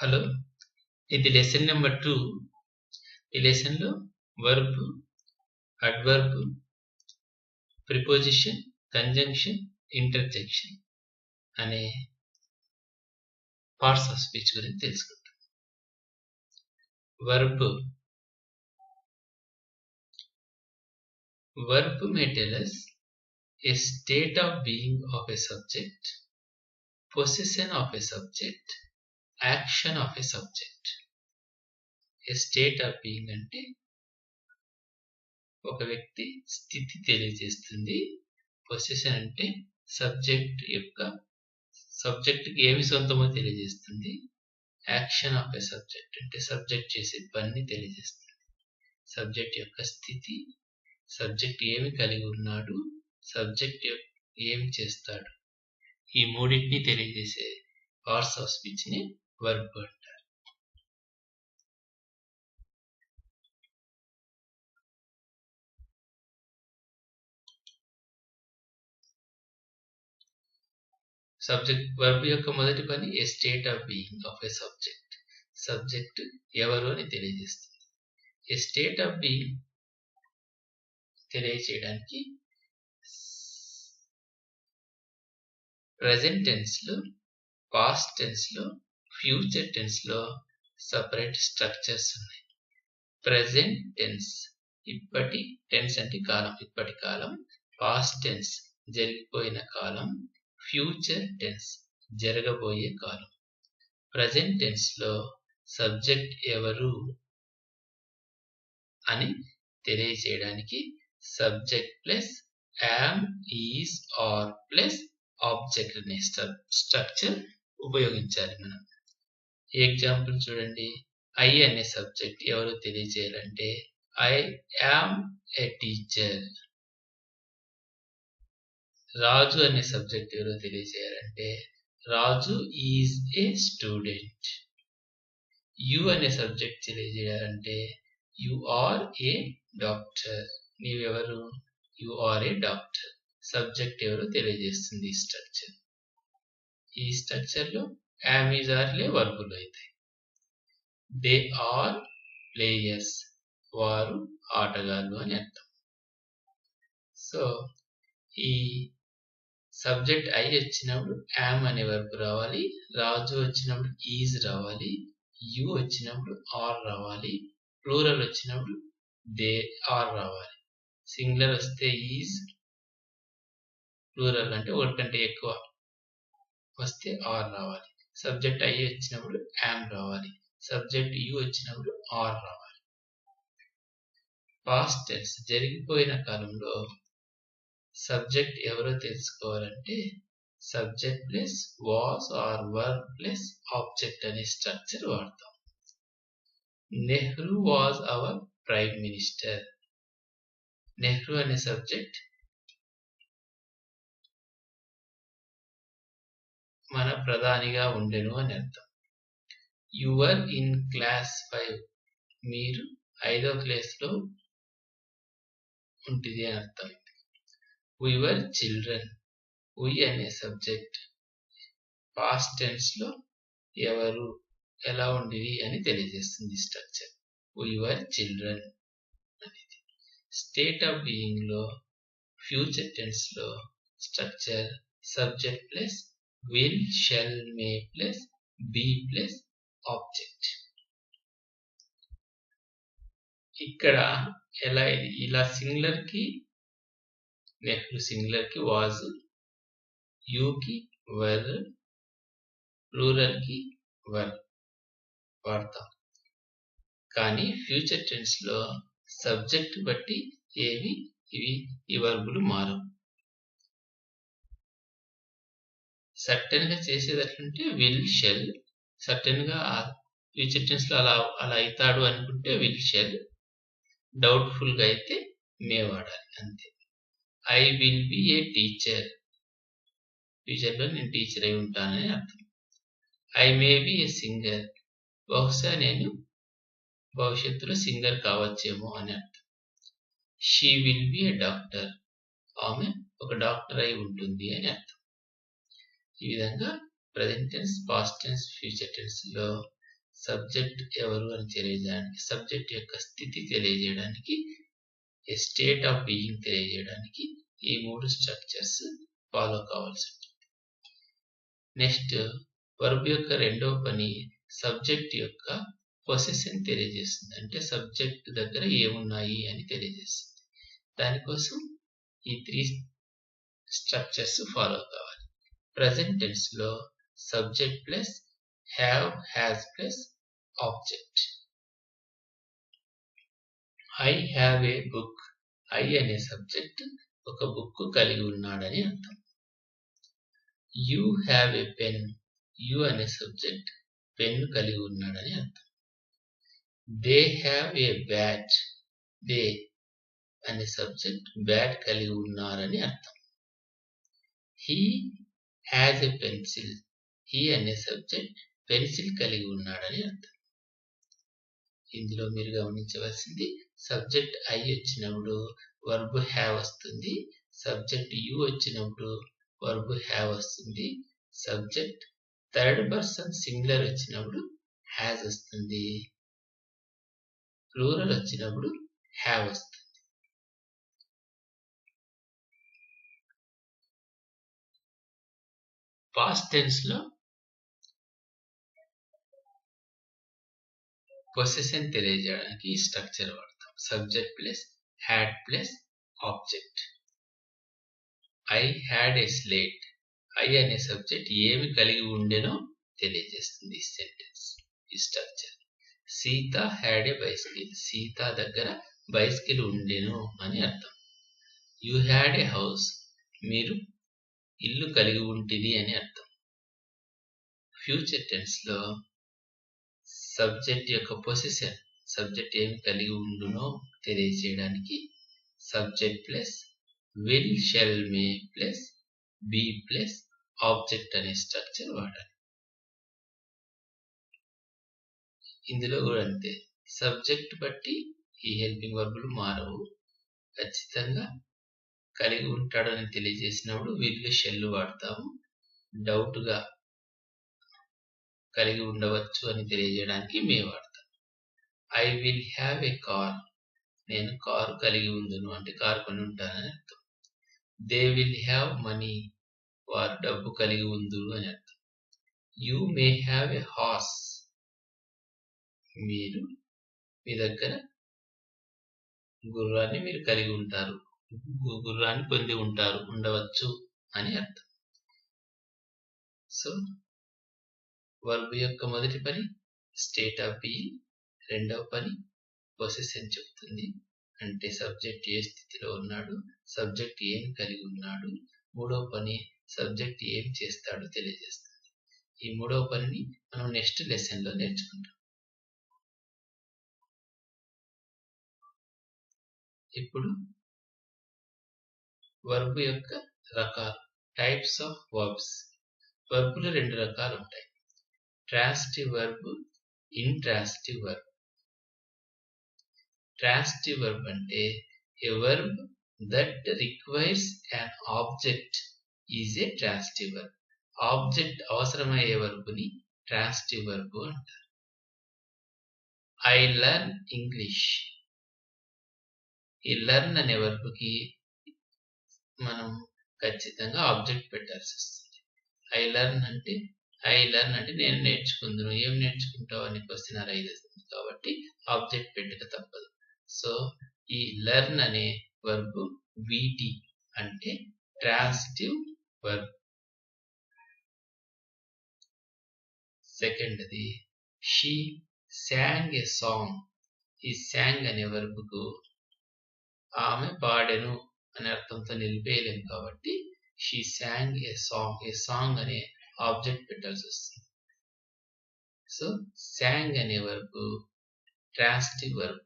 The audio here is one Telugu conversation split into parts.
హలో, ఇది లెసన్ నెంబర్ 2. ఈ లెసన్ లో verb, adverb, preposition, conjunction, interjection అనే పార్ట్స్ ఆఫ్ స్పీచ్ గురించి తెలుసుకుంటాం. Verb may tell us a state of being of a subject, possession of a subject, action of a subject. A state of being అంటే ఒక వ్యక్తి స్థితి తెలియజేస్తుంది. పొసెషన్ అంటే సబ్జెక్ట్ కి ఏమి సొంతమో తెలియజేస్తుంది. యాక్షన్ ఆఫ్ ఎ సబ్జెక్ట్ అంటే సబ్జెక్ట్ చేసే పని తెలియజేస్తుంది. సబ్జెక్ట్ యొక్క స్థితి, సబ్జెక్ట్ ఏమి కలిగి ఉన్నాడు, సబ్జెక్ట్ ఏమి చేస్తాడు, ఈ మూడింటిని తెలియజేసే పార్ట్స్ ఆఫ్ స్పీచ్ ని వర్బ్ అంటారు. వర్బ్ యొక్క మొదటి పని a state of being of a subject. Subject ఎవరు అని తెలియజేస్తుంది. ఏ స్టేట్ ఆఫ్ బీయింగ్ తెలియజేయడానికి ప్రెజెంట్ టెన్స్ లో, పాస్ట్ టెన్స్ లో, ఫ్యూచర్ టెన్స్ లో సపరేట్ స్ట్రక్చర్స్ ఉన్నాయి. ప్రెజెంట్ టెన్స్ ఇప్పటి టెన్స్ అంటే కాలం, ఇప్పటి కాలం. పాస్ట్ టెన్స్ జరిగిపోయిన కాలం. ఫ్యూచర్ టెన్స్ జరగబోయే కాలం. ప్రెజెంట్ టెన్స్ లో సబ్జెక్ట్ ఎవరు అని తెలియజేయడానికి subject plus am, is, or plus object అనే స్ట్రక్చర్ ఉపయోగించాలి మనం. ఎగ్జాంపుల్ చూడండి. ఐ అనే సబ్జెక్ట్ ఎవరు తెలియజేయాలంటే I am a teacher. Raju అనే సబ్జెక్ట్ ఎవరో తెలియజేయాలంటే Raju is a student. You అనే సబ్జెక్ట్ తెలియజేయాలంటే యు ఆర్ ఏ డాక్టర్. నీవెవరు? You are a doctor. Subject ఎవరో తెలియజేస్తుంది ఈ స్ట్రక్చర్. ఈ స్ట్రక్చర్ లో యామ్, ఈజ్, ఆర్ లే వర్బులు అవుతాయి. They are players. వారు ఆటగాళ్ళు అని అర్థం. సో ఈ సబ్జెక్ట్ ఐ వచ్చినప్పుడు యామ్ అనే వర్బ్ రావాలి. రాజు వచ్చినప్పుడు ఈజ్ రావాలి. యు వచ్చినప్పుడు ఆర్ రావాలి. ప్లూరల్ వచ్చినప్పుడు దే ఆర్ రావాలి. సింగులర్ వస్తే ఈజ్, ప్లూరల్ అంటే ఒకటి కంటే ఎక్కువ వస్తే ఆర్ రావాలి. సబ్జెక్ట్ ఐ వచ్చినప్పుడు యామ్ రావాలి. సబ్జెక్ట్ యు వచ్చినప్పుడు ఆర్ రావాలి. పాస్ట్ టెన్స్ జరిగిపోయిన కాలంలో సబ్జెక్ట్ ఎవరో తెలుసుకోవాలంటే subject plus was or verb plus object అనే స్ట్రక్చర్ వాడతాం. Nehru was our prime minister. Nehru అనే సబ్జెక్ట్ మన ప్రధానిగా ఉండెను అని అర్థం. You were in class 5. మీరు 5వ క్లాస్ లో ఉంటుంది అని అర్థం. We were children. We అనే సబ్జెక్ట్ పాస్ట్ టెన్స్ లో ఎవరు, ఎలా ఉండేది అని తెలియజేస్తుంది స్ట్రక్చర్. We were children అనేది. స్టేట్ ఆఫ్ బీయింగ్ లో ఫ్యూచర్ టెన్స్ లో structure subject plus will, shall, may plus be plus object. ఇక్కడ ఎలా ఇలా సింగులర్ కి నెహ్రూ, సింగులర్ కి వాజ్, యు కి వర్, ప్లూరల్ కి వర్ వాడతాం. కానీ ఫ్యూచర్ టెన్స్ లో సబ్జెక్ట్ బట్టి ఈ వర్బులు మారవు. సర్టెన్ గా చేసేది ఎట్లంటే విల్, షెల్. సర్టెన్ గా ఫ్యూచర్ టెన్స్ లో అలా అవుతాడు అనుకుంటే విల్, షెల్. డౌట్ఫుల్ గా అయితే మే వాడాలి, అంతే. I will be a teacher. Future లో నేను టీచర్ అయి ఉంటానని అర్థం. I may be a singer. బహుశా నేను భవిష్యత్తులో సింగర్ కావచ్చేమో అని అర్థం. She will be a doctor. ఆమె ఒక డాక్టర్ అయి ఉంటుంది అని అర్థం. ఈ విధంగా present tense, past tense, future tense లో సబ్జెక్ట్ ఎవరు అని తెలియజేయడానికి, సబ్జెక్ట్ యొక్క స్థితి తెలియజేయడానికి, ఏ స్టేట్ ఆఫ్ బీయింగ్ తెలియజేయడానికి ఈ 3 స్ట్రక్చర్స్ ఫాలో కావాల్సి ఉంటుంది. నెక్స్ట్ వర్బ్ యొక్క రెండవ పని సబ్జెక్ట్ యొక్క పొసెషన్ తెలియజేస్తుంది. అంటే సబ్జెక్ట్ దగ్గర ఏమున్నాయి అని తెలియజేస్తుంది. దానికోసం ఈ 3 స్ట్రక్చర్స్ ఫాలో కావాలి. ప్రెజెంట్ టెన్స్ లో subject plus have, has plus object. I have a book. I అనే సబ్జెక్ట్ ఒక బుక్ కలిగి ఉన్నాడని అర్థం. You have a pen. You అనే సబ్జెక్ట్ పెన్ కలిగి ఉన్నాడని అర్థం. They have a bat. They అనే సబ్జెక్ట్ బ్యాట్ కలిగి ఉన్నారని అర్థం. He has a pencil. He అనే సబ్జెక్ట్ పెన్సిల్ కలిగి ఉన్నాడని అర్థం. ఇందులో మీరు గమనించవలసింది సబ్జెక్ట్ ఐ వచ్చినప్పుడు వర్బ్ హ్యావ్ వస్తుంది. సబ్జెక్ట్ యు వచ్చినప్పుడు వర్బ్ హ్యావ్ వస్తుంది. సబ్జెక్ట్ థర్డ్ పర్సన్ సింగులర్ వచ్చినప్పుడు హ్యాజ్ వస్తుంది. ప్లూరల్ వచ్చినప్పుడు హ్యావ్ వస్తుంది. పాస్ట్ టెన్స్ లో పొసెషన్ తెలియజేయడానికి ఈ స్ట్రక్చర్ వాడతాం. Subject plus had plus object. I had a slate. I అనే సబ్జెక్ట్ ఏమి కలిగి ఉండెనో తెలియజేస్తుంది ఈ సెంటెన్స్, ఈ structure. Sita had a bicycle. Sita దగ్గర బైసికిల్ ఉండెను అని అర్థం. You had a house. మీరు ఇల్లు కలిగి ఉంటుంది అని అర్థం. ఫ్యూచర్ టెన్స్ లో సబ్జెక్ట్ యొక్క పొసిషన్, సబ్జెక్ట్ ఏమి కలిగి ఉండునో తెలియజేయడానికి subject plus will, shall, may plus be plus object అనే స్ట్రక్చర్ వాడాలి. ఇందులో కూడా అంతే, సబ్జెక్ట్ బట్టి ఈ హెల్పింగ్ వర్బులు మారవు. ఖచ్చితంగా కలిగి ఉంటాడని తెలియజేసినప్పుడు విల్, షెల్ వాడతాము. డౌట్ గా కలిగి ఉండవచ్చు అని తెలియజేయడానికి మే వాడతాం. I will have a car. నేను కారు కలిగి ఉందును అంటే కారు కొని ఉంటానని అర్థం. They will have money. వారు డబ్బు కలిగి ఉందురు అని అర్థం. You may have a horse. మీరు మీ దగ్గర గుర్రాన్ని మీరు కలిగి ఉంటారు, గుర్రాన్ని పొంది ఉంటారు, ఉండవచ్చు అని అర్థం. సో వర్బ్ యొక్క మొదటి పని స్టేట్ ఆఫ్ బీయింగ్, రెండవ పని పొసెషన్ చెప్తుంది అంటే సబ్జెక్ట్ ఏ స్థితిలో ఉన్నాడు, సబ్జెక్ట్ ఏం కలిగి ఉన్నాడు. మూడవ పని సబ్జెక్ట్ ఏం చేస్తాడో తెలియజేస్తుంది. ఈ మూడవ పనిని మనం నెక్స్ట్ లెసన్ లో నేర్చుకుంటాం. ఇప్పుడు వర్బ్ యొక్క రకాలు, టైప్స్ ఆఫ్ వర్బ్స్. వర్బులు 2 రకాలు ఉంటాయి. Transitive verb, intransitive verb. Transitive verb అంటే a verb that requires an object is a transitive verb. Object అవసరమయ్యే వర్బుని ట్రాన్సిటివ్ వర్బ్ అంటారు. I learn English. ఈ లర్న్ అనే వర్బుకి మనం ఖచ్చితంగా ఆబ్జెక్ట్ పెట్టాల్సి వస్తుంది. ఐ లర్న్ అంటే నేను నేర్చుకుందును. ఏం నేర్చుకుంటావు అని క్వశ్చన్ అరైజ్ అవుతుంది కాబట్టి ఆబ్జెక్ట్ పెట్టక తప్పదు. సో ఈ లర్న్ అనే వర్బ్ విటి అంటే ట్రాన్సిటివ్ వర్బ్. సెకండ్ది షీ శాంగ్ ఏ సాంగ్. ఈ శాంగ్ అనే వర్బ్కు ఆమె పాడెను అనే అర్థంతో నిలిపేయలేము కాబట్టి she sang a song. A song అనే ఆబ్జెక్ట్ పెట్టాల్సి వస్తుంది. సో శాంగ్ అనే వర్బ్ ట్రాన్సిటివ్ వర్బ్.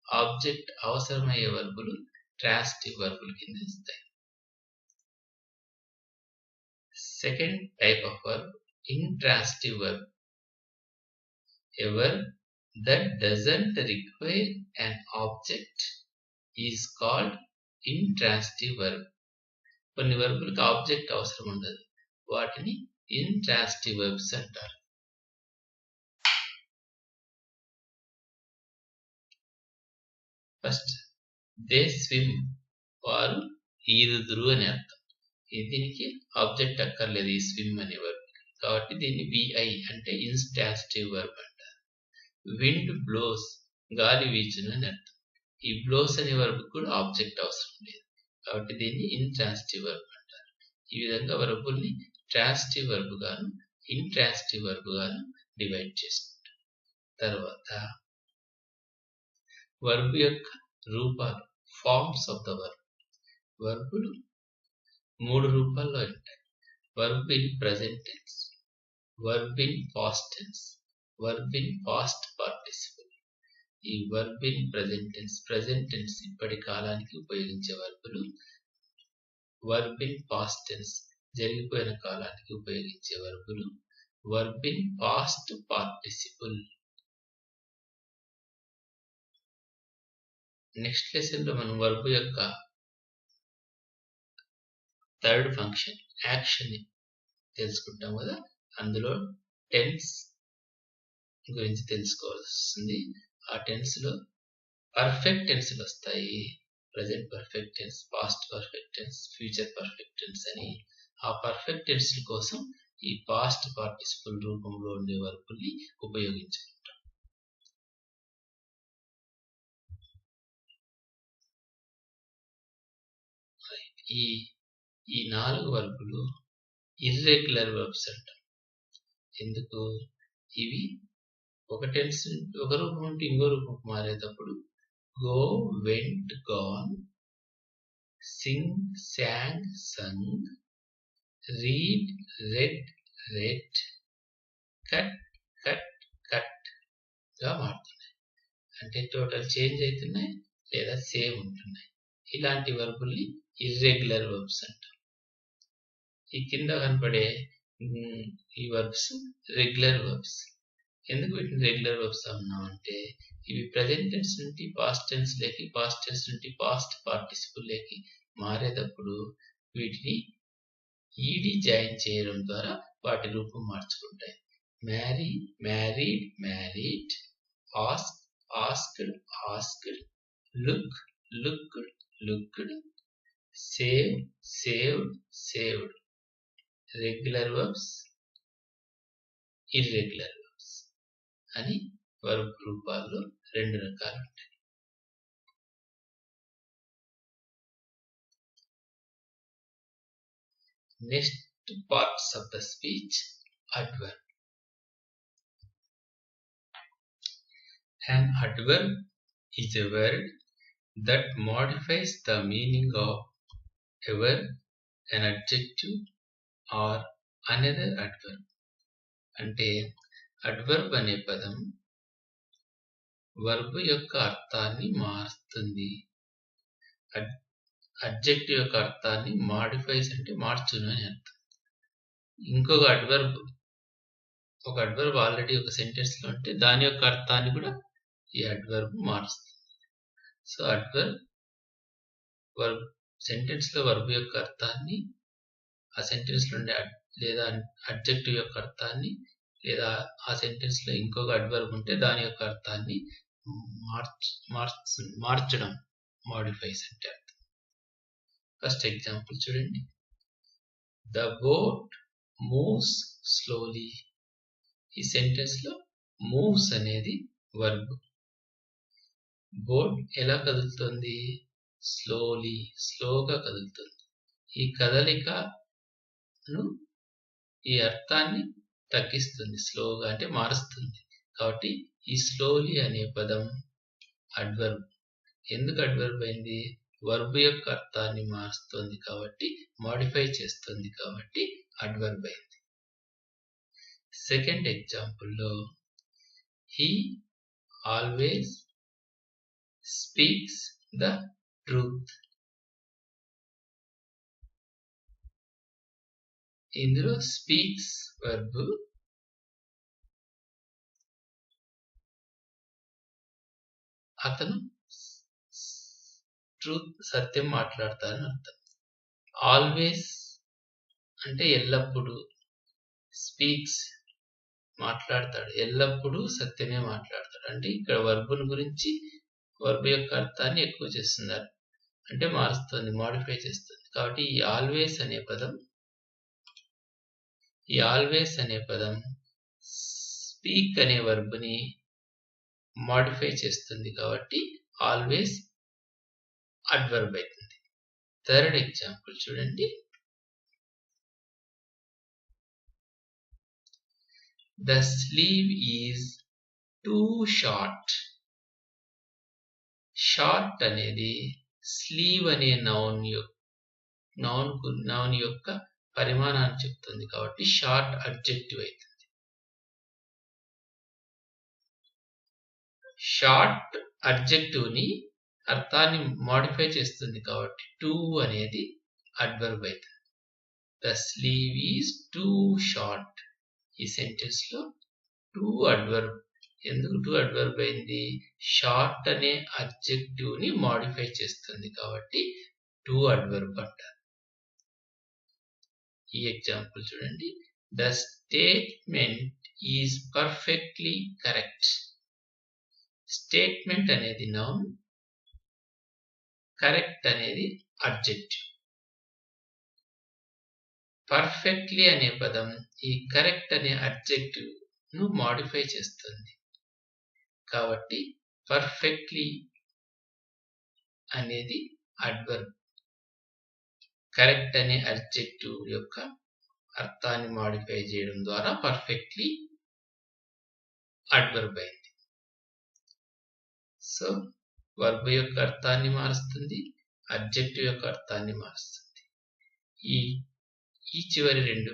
ఆబ్జెక్ట్ అవసరమయ్యే వర్బులు ట్రాన్సిటివ్ వర్బుల కింద ఇస్తాయి. Second type of verb intransitive verb. A verb that doesn't require an object is called intransitive verb. కొన్ని వర్బులకు ఆబ్జెక్ట్ అవసరం ఉండదు, వాటిని intransitive verbs అంటారు. ఫస్ట్ దే స్విమ్, వారు ఈదుదురు అని అర్థం. దీనికి ఆబ్జెక్ట్ అక్కర్లేదు ఈ స్విమ్ అనే వర్బ్, కాబట్టి దీన్ని విఐ అంటే ఇన్స్టాన్సిటివ్ వర్బ్ అంటారు. విండ్ బ్లోస్, గాలి వీచును అని అర్థం. ఈ బ్లోస్ అనే వర్బ్ కూడా ఆబ్జెక్ట్ అవసరం లేదు, కాబట్టి దీన్ని ఇంట్రాన్సిటివ్ వర్బ్ అంటారు. ఈ విధంగా వర్బుల్ని ట్రాన్సిటివ్ వర్బ్ గాను ఇంట్రాన్సిటివ్ వర్బ్ గాను డివైడ్ చేసుకుంటారు. తర్వాత వర్బ్ యొక్క రూపాలు, ఫార్మ్స్ ఆఫ్ ద వర్బ్. వర్బులు 3 రూపాల్లో ఉంటాయి. Verb in present tense, verb in past tense, verb in past participle. ఈ వర్బ్ ఇన్ ప్రెజెంట్ టెన్స్ ఇప్పటి కాలానికి ఉపయోగించే వర్బులు. వర్బ్ ఇన్ పాస్ట్ టెన్స్ జరిగిపోయిన కాలానికి ఉపయోగించే వర్బులు. Verb in past participle. Next lesson లో మనం వర్బ్ యొక్క థర్డ్ ఫంక్షన్ యాక్షన్ తెలుసుకుంటాం కదా. అందులో టెన్స్ గురించి తెలుసుకోవాల్సి వస్తుంది. ఆ టెన్స్ లో పర్ఫెక్ట్ టెన్స్లు వస్తాయి. Present perfect tense, past perfect tense, future perfect tense అని. ఆ పర్ఫెక్ట్ టెన్స్ కోసం ఈ పాస్ట్ పార్టిసిపుల్ రూపంలో ఉండే వర్బుల్ని ఉపయోగించుకుంటాం. ఈ 4 వర్బులు ఇర్రెగ్యులర్ వర్బ్స్ అంటాం. ఎందుకు? ఇవి ఒక టెన్స్ ఒక రూపం నుండి ఇంకో రూపం మారేటప్పుడు go, went, gone, sing, sang, sung, read, read, read, cut, cut, cut గా మారుతున్నాయి. అంటే టోటల్ చేంజ్ అవుతున్నాయి లేదా సేమ్ ఉంటున్నాయి. ఇలాంటి వర్బుల్ని ఇర్రెగ్యులర్ వర్బ్స్ అంటాం. ఈ కింద కనపడే ఈ వర్బ్స్ రెగ్యులర్ వర్బ్స్. ఎందుకు వీటిని రెగ్యులర్ వర్బ్స్ అన్నామంటే ఇవి ప్రెజెంట్ టెన్స్ నుండి పాస్ట్ టెన్స్ లేకి, పాస్ట్ టెన్స్ నుండి పాస్ట్ పార్టిసిపుల్ లేకి మారేటప్పుడు వీటిని ఈడి జాయిన్ చేయడం ద్వారా వాటి రూపం మార్చుకుంటాయి. Marry, married, married, ask, asked, asked, look, looked, looked, save, saved, saved. Regular verbs, irregular verbs అని వర్బ్ రూపాల్లో 2 రకాలు ఉంటాయి. Next parts of the speech, adverb. An adverb is a word that modifies the meaning of a verb, an adjective or another adverb. అంటే adverb అనే పదం వర్బ్ యొక్క అర్థాన్ని మారుస్తుంది. అడ్జెక్టివ్ యొక్క అర్థాన్ని మాడిఫైస్ అంటే మార్చును అని అర్థం. ఇంకొక అడ్వర్బ్ ఆల్రెడీ ఒక సెంటెన్స్ లో ఉంటే దాని యొక్క అర్థాన్ని కూడా ఈ అడ్వర్బ్ మారుస్తుంది. సో వర్బ్ సెంటెన్స్ లో వర్బ్ యొక్క అర్థాన్ని, ఆ సెంటెన్స్ లో ఉండే లేదా అడ్జెక్టివ్ యొక్క అర్థాన్ని, లేదా ఆ సెంటెన్స్ లో ఇంకొక అడ్వర్బ్ ఉంటే దాని యొక్క అర్థాన్ని మార్చడం మాడిఫైస్ అంటే అర్థం. ఫస్ట్ ఎగ్జాంపుల్ చూడండి. The boat moves slowly. ఈ సెంటెన్స్ లో మూవ్స్ అనేది వర్బ్. బోట్ ఎలా కదులుతుంది? స్లోలీ, స్లోగా కదులుతుంది. ఈ కదలికను ఈ అర్థాన్ని తగ్గిస్తుంది, స్లోగా అంటే మారుస్తుంది. కాబట్టి ఈ స్లోలీ అనే పదం అడ్వర్బ్. ఎందుకు అడ్వర్బ్ అయింది? వర్బ్ యొక్క అర్థాన్ని మారుస్తుంది కాబట్టి, మాడిఫై చేస్తుంది కాబట్టి అడ్వర్బ్ అయింది. సెకండ్ ఎగ్జాంపుల్లో he always speaks the truth. ఇందులో స్పీక్స్ వర్బ్, అతను ట్రూత్ సత్యం మాట్లాడతారని అర్థం. ఆల్వేస్ అంటే ఎల్లప్పుడూ, స్పీక్స్ మాట్లాడతాడు, ఎల్లప్పుడూ సత్యమే మాట్లాడతాడు. అంటే ఇక్కడ వర్బుల గురించి వర్బ్ యొక్క అర్థాన్ని ఎక్కువ చేస్తున్నారు, అంటే మారుస్తుంది, మోడిఫై చేస్తుంది. కాబట్టి ఈ ఆల్వేస్ అనే పదం స్పీక్ అనే వర్బ్ని మోడిఫై చేస్తుంది, కాబట్టి ఆల్వేస్ అడ్వర్బ్ అవుతుంది. థర్డ్ ఎగ్జాంపుల్ చూడండి. The sleeve is too short. Short అనేది స్లీవ్ అనే నౌన్ యొక్క పరిమాణాన్ని చెప్తుంది, కాబట్టి షార్ట్ అడ్జెక్టివ్ అవుతుంది. షార్ట్ అడ్జెక్టివ్ ని అర్థాన్ని మోడిఫై చేస్తుంది, కాబట్టి టూ అనేది అడ్వర్బ్ అవుతుంది. The slew is two short. ఈ సెంటెన్స్ లో టూ అడ్వర్బ్. ఎందుకు టూ అడ్వర్బ్ అయింది? షార్ట్ అనే అడ్జెక్టివ్ ని మోడిఫై చేస్తుంది, కాబట్టి టూ అడ్వర్బ్ అంటారు. ఈ ఎగ్జాంపుల్ చూడండి. The statement is perfectly correct. Statement అనేది నౌన్, కరెక్ట్ అనేది అడ్జెక్టివ్. పర్ఫెక్ట్లీ అనే పదం ఈ కరెక్ట్ అనే అడ్జెక్టివ్ ను మోడిఫై చేస్తుంది, కాబట్టి పర్ఫెక్ట్లీ అనేది అడ్వర్బ్. కరెక్ట్ అనే అడ్జెక్టివ్ యొక్క అర్థాన్ని మోడిఫై చేయడం ద్వారా పర్ఫెక్ట్లీ అడ్వర్బ్ అయింది. సో వర్బ్ యొక్క అర్థాన్ని మారుస్తుంది, అడ్జెక్టివ్ యొక్క అర్థాన్ని మారుస్తుంది. ఈ చివరి రెండు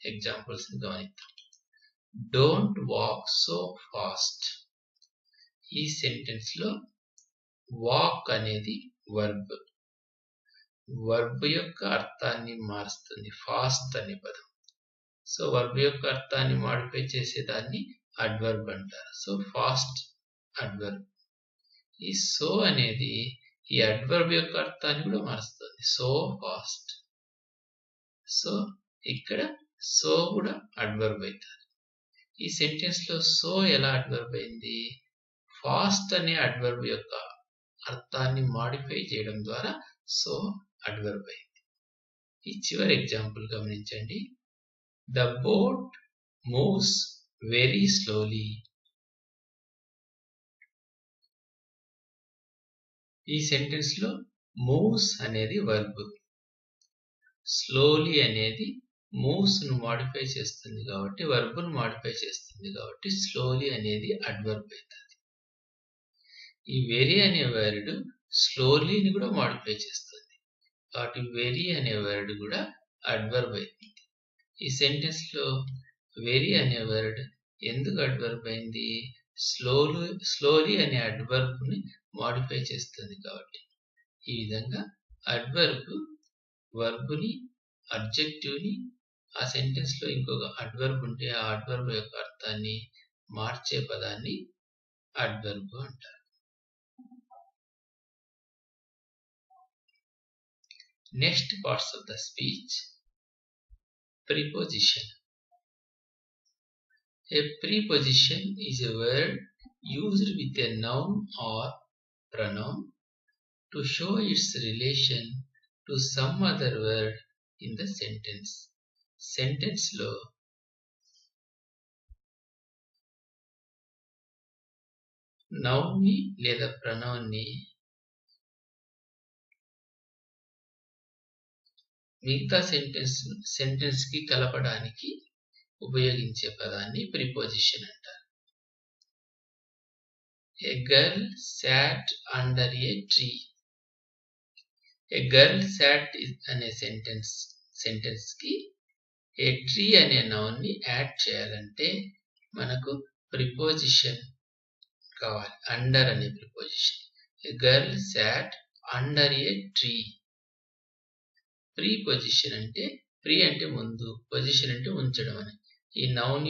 ఎగ్జాంపుల్స్ గమనిద్దాం. Don't walk so fast. ఈ సెంటెన్స్ లో వాక్ అనేది వర్బ్. వర్బ్ యొక్క అర్థాన్ని మారుస్తుంది ఫాస్ట్ అనే పదం. సో వర్బ్ యొక్క అర్థాన్ని మాడిఫై చేసేదాన్ని అడ్వర్బ్ అంటారు. So fast adverb. ఈ సో అనేది ఈ అడ్వర్బ్ యొక్క అర్థాన్ని కూడా మారుస్తుంది. So fast. సో ఇక్కడ సో కూడా అడ్వర్బ్ అవుతుంది. ఈ సెంటెన్స్ లో సో ఎలా అడ్వర్బ్ అయింది? ఫాస్ట్ అనే అడ్వర్బ్ యొక్క అర్థాన్ని మాడిఫై చేయడం ద్వారా సో అడ్వర్బ్ అయింది. ఈ చివరి ఎగ్జాంపుల్ గమనించండి. The boat moves very slowly. ఈ సెంటెన్స్ లో మూవ్స్ అనేది వర్బ్, స్లోలీ అనేది మూవ్స్ ను మాడిఫై చేస్తుంది, కాబట్టి వర్బ్ ను మాడిఫై చేస్తుంది, కాబట్టి స్లోలీ అనేది అడ్వర్బ్ అవుతుంది. ఈ వెరీ అనే వర్డ్ స్లోలీని కూడా మాడిఫై చేస్తుంది, కాబట్టి వెరీ అనే వర్డ్ కూడా అడ్వర్బ్ అవుతుంది. ఈ సెంటెన్స్ లో వెరీ అనే వర్డ్ ఎందుకు అడ్వర్బ్ అయింది? స్లోలీ అనే అడ్వర్బ్ ని మాడిఫై చేస్తుంది, కాబట్టి ఈ విధంగా అడ్వర్బ్ వర్బ్ ని, అడ్జెక్టివ్ ని, ఆ సెంటెన్స్ లో ఇంకొక అడ్వర్బ్ ఉంటే ఆ అడ్వర్బ్ యొక్క అర్థాన్ని మార్చే పదాన్ని అడ్వర్బ్ అంటారు. Next parts of the speech. Preposition. A preposition is a word used with a noun or pronoun to show its relation to some other word in the sentence. Sentence lo noun ni లేదా pronoun ni మిగతా సెంటెన్స్ కి కలపడానికి ఉపయోగించే పదాన్ని ప్రిపోజిషన్ అంటారు. A girl sat under a tree. A girl sat అనే సెంటెన్స్ కి a tree అనే నౌన్ ని యాడ్ చేయాలంటే మనకు ప్రిపోజిషన్ కావాలి. అండర్ అనే preposition. A girl sat under a tree. Preposition అంటే ప్రీ అంటే ముందు, పొజిషన్ అంటే ఉంచడం అని. ఈ నౌన్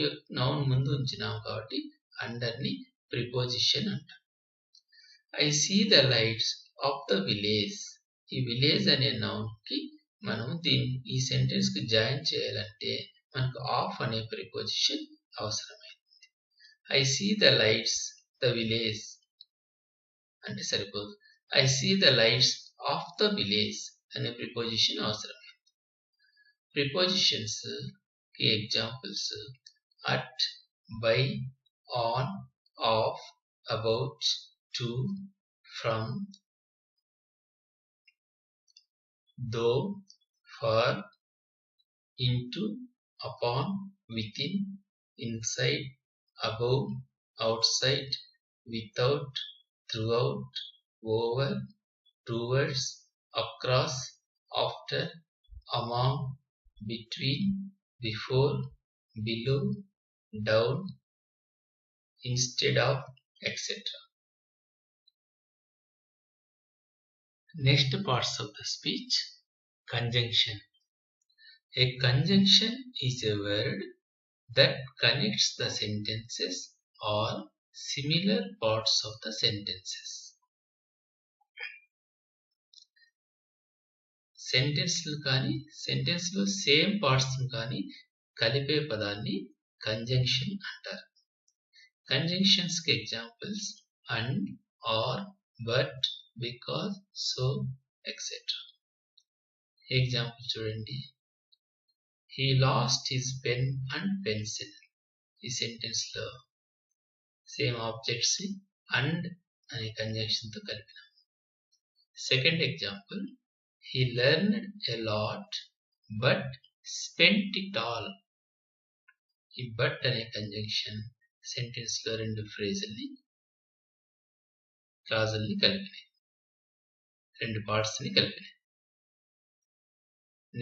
ముందు ఉంచినాం కాబట్టి అండర్ ని ప్రిపోజిషన్ అంటాం. I see the lights of the village. ఈ విలేజ్ అనే నౌన్ కి మనం ఈ సెంటెన్స్ కి జాయిన్ చేయాలంటే మనకు ఆఫ్ అనే ప్రిపోజిషన్ అవసరమైంది. I see the lights the village అంటే సరిపోదు. I see the lights of the village అనే ప్రిపోజిషన్ అవసరం. ప్రిపోజిషన్స్ కి examples at, by, on, of, about, to, from, though, for, into, upon, within, inside, above, outside, without, throughout, over, towards, across, after, among, between, before, below, down, instead of, etc. Next parts of the speech. Conjunction. A conjunction is a word that connects the sentences or similar parts of the sentences. Sentence లో సేమ్ పార్ట్స్ కానీ కలిపే పదాన్ని కంజంక్షన్ అంటారు. కంజంక్షన్స్ కి examples and, or, but, because, so, etcetera. Example చూడండి. He lost his pen and pencil. ఈ సెంటెన్స్ లో సేమ్ ఆబ్జెక్ట్స్ అండ్ అనే కంజంక్షన్ తో కలిపినాం. Second example. He learned a lot but spent it all. ఈ but అనే కంజంక్షన్ సెంటెన్స్ లో రెండు ఫ్రేజుల్ని క్లాజుల్ని కలిపినాయి, రెండు పార్ట్స్ ని కలిపినాయి.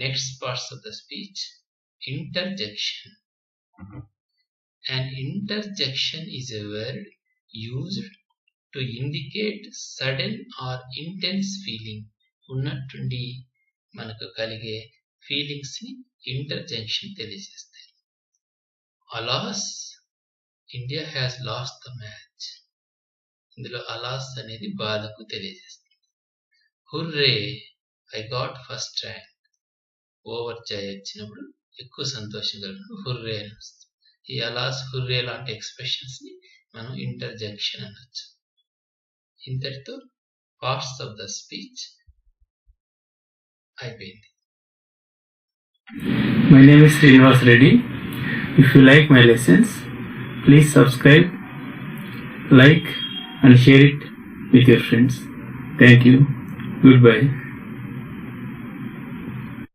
Next parts of the speech. Interjection. An interjection is a word used to indicate sudden or intense feeling. ఉన్నట్టుండి మనకు కలిగే ఫీలింగ్స్ ని ఇంటర్జెక్షన్ తెలియజేస్తాయి. Alas India has lost the match. ఇందులో అలాస్ అనేది బాధకు తెలియజేస్తుంది. Hurray I got first rank. Over joy వచ్చినప్పుడు, ఎక్కువ సంతోషం కలిగినప్పుడు హుర్రే అని వస్తుంది. ఈ అలాస్, హుర్రే లాంటి ఎక్స్ప్రెషన్స్ ని మనం ఇంటర్జెక్షన్ అనొచ్చు. ఇంతటితో పార్ట్స్ ఆఫ్ ద స్పీచ్ అయిపోయింది. My name is S.Reddy. If you like my lessons, please subscribe, like and share it with your friends. Thank you. Goodbye.